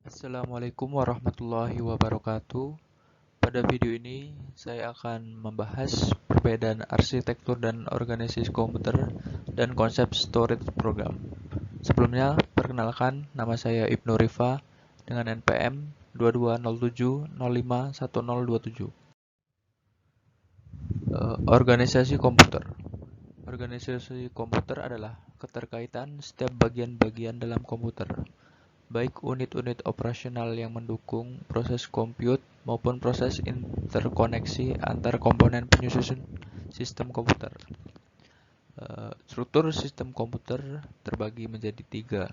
Assalamualaikum warahmatullahi wabarakatuh. Pada video ini saya akan membahas perbedaan arsitektur dan organisasi komputer dan konsep storage program. Sebelumnya, perkenalkan nama saya Ibnu Rifa dengan NPM 2207051027. Organisasi komputer. Organisasi komputer adalah keterkaitan setiap bagian-bagian dalam komputer, baik unit-unit operasional yang mendukung proses compute maupun proses interkoneksi antar komponen penyusun sistem komputer. Struktur sistem komputer terbagi menjadi tiga,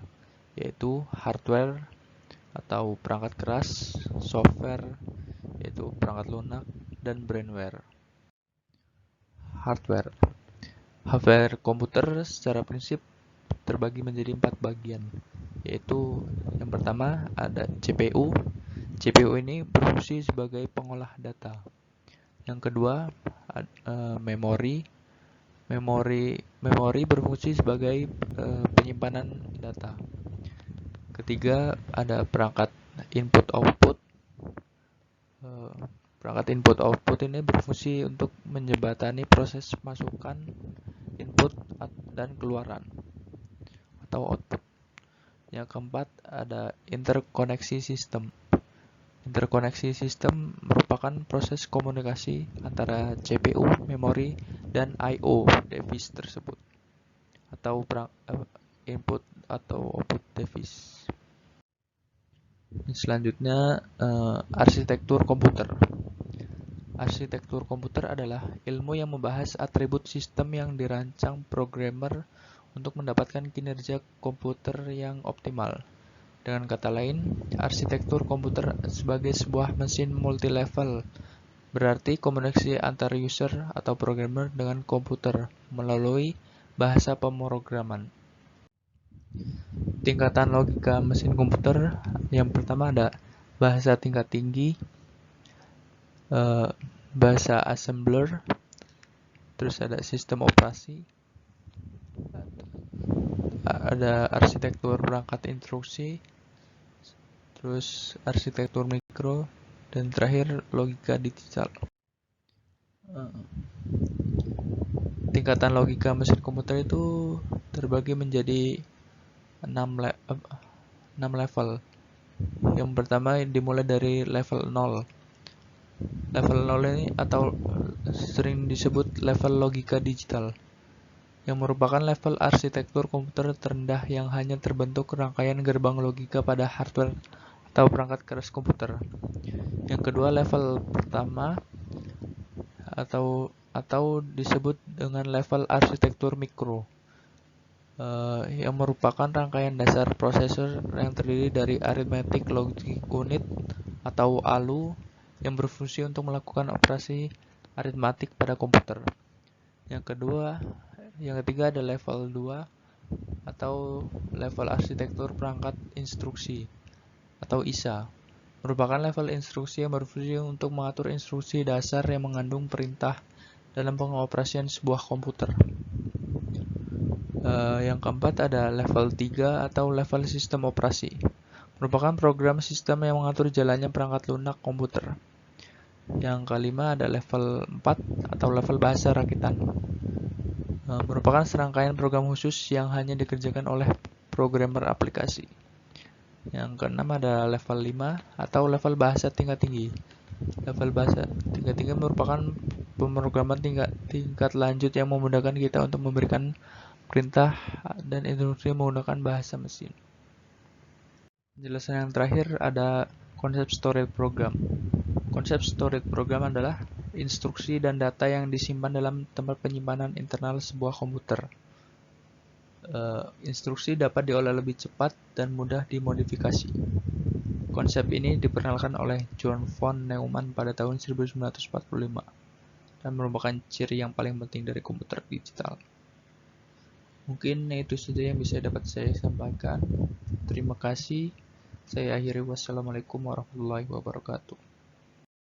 yaitu hardware atau perangkat keras, software yaitu perangkat lunak, dan brainware. Hardware komputer secara prinsip terbagi menjadi 4 bagian, yaitu yang pertama ada CPU. CPU ini berfungsi sebagai pengolah data. Yang kedua, memori. Memori berfungsi sebagai penyimpanan data. Ketiga, ada perangkat input-output. Perangkat input-output ini berfungsi untuk menjembatani proses masukan input dan keluaran atau output. Yang keempat, ada interkoneksi sistem. Interkoneksi sistem merupakan proses komunikasi antara CPU, memori, dan I/O device tersebut, atau input atau output device. Selanjutnya, arsitektur komputer. Arsitektur komputer adalah ilmu yang membahas atribut sistem yang dirancang programmer untuk mendapatkan kinerja komputer yang optimal. Dengan kata lain, arsitektur komputer sebagai sebuah mesin multi-level berarti komunikasi antar user atau programmer dengan komputer melalui bahasa pemrograman. Tingkatan logika mesin komputer, yang pertama ada bahasa tingkat tinggi, bahasa assembler, terus ada sistem operasi, ada arsitektur perangkat instruksi, terus arsitektur mikro, dan terakhir logika digital. Tingkatan logika mesin komputer itu terbagi menjadi 6 level. Yang pertama dimulai dari level 0. Level 0 ini atau sering disebut level logika digital, yang merupakan level arsitektur komputer terendah yang hanya terbentuk rangkaian gerbang logika pada hardware atau perangkat keras komputer. Yang kedua, level pertama atau disebut dengan level arsitektur mikro, yang merupakan rangkaian dasar prosesor yang terdiri dari arithmetic logic unit atau ALU yang berfungsi untuk melakukan operasi aritmatik pada komputer. Yang ketiga ada level 2 atau level arsitektur perangkat instruksi atau ISA, merupakan level instruksi yang berfungsi untuk mengatur instruksi dasar yang mengandung perintah dalam pengoperasian sebuah komputer. Yang keempat ada level 3 atau level sistem operasi, merupakan program sistem yang mengatur jalannya perangkat lunak komputer. Yang kelima ada level 4 atau level bahasa rakitan, merupakan serangkaian program khusus yang hanya dikerjakan oleh programmer aplikasi. Yang keenam ada level 5 atau level bahasa tingkat tinggi. Level bahasa tingkat tinggi merupakan pemrograman tingkat lanjut yang memudahkan kita untuk memberikan perintah dan instruksi menggunakan bahasa mesin. Penjelasan yang terakhir ada konsep storage program. Konsep storage program adalah instruksi dan data yang disimpan dalam tempat penyimpanan internal sebuah komputer. Instruksi dapat diolah lebih cepat dan mudah dimodifikasi. Konsep ini diperkenalkan oleh John von Neumann pada tahun 1945 dan merupakan ciri yang paling penting dari komputer digital. Mungkin itu saja yang bisa dapat saya sampaikan. Terima kasih. Saya akhiri. Wassalamualaikum warahmatullahi wabarakatuh.